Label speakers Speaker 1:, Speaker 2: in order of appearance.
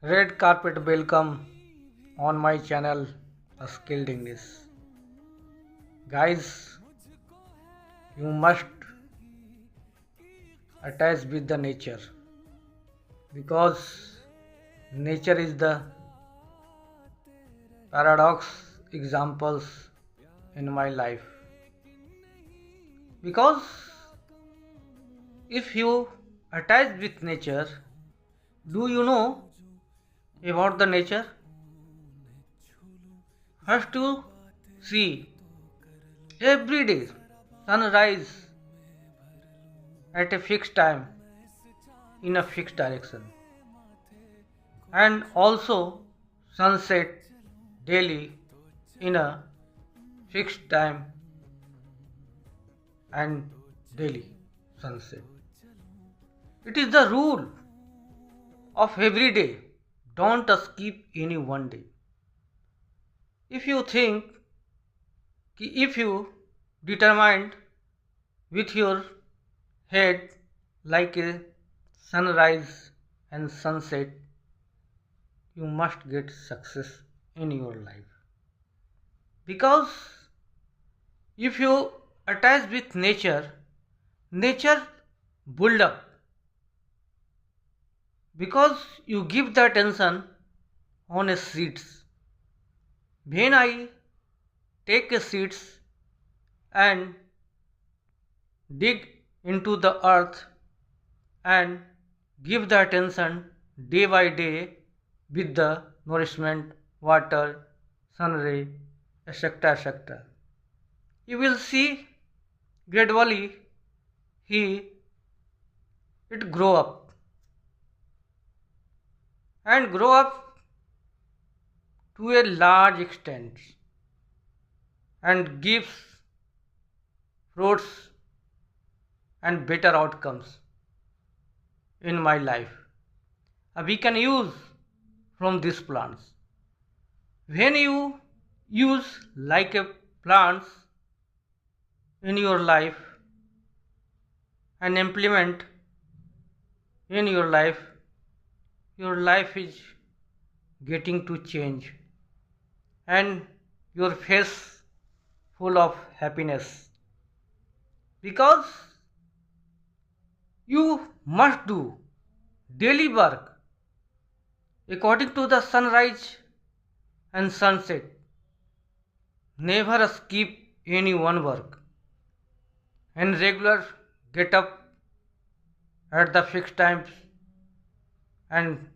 Speaker 1: Red carpet welcome on my channel Skilled English. Guys, you must attach with the nature because nature is the paradox examples in my life. Because if you attach with nature, do you know about the nature? First you see every day sunrise at a fixed time in a fixed direction, and also sunset daily in a fixed time and daily sunset. It is the rule of every day. Don't skip any one day. If you think, if you determined with your head like a sunrise and sunset, you must get success in your life. Because if you attach with nature, nature build up. Because you give the attention on a seeds. When I take a seeds and dig into the earth and give the attention day by day with the nourishment, water, sun ray, etc. etc. You will see gradually it grow up and grow up to a large extent and gives fruits and better outcomes in my life. We can use from these plants. When you use like a plants in your life and implement in your life is getting to change and your face full of happiness, because you must do daily work according to the sunrise and sunset. Never skip any one work and regular get up at the fixed times and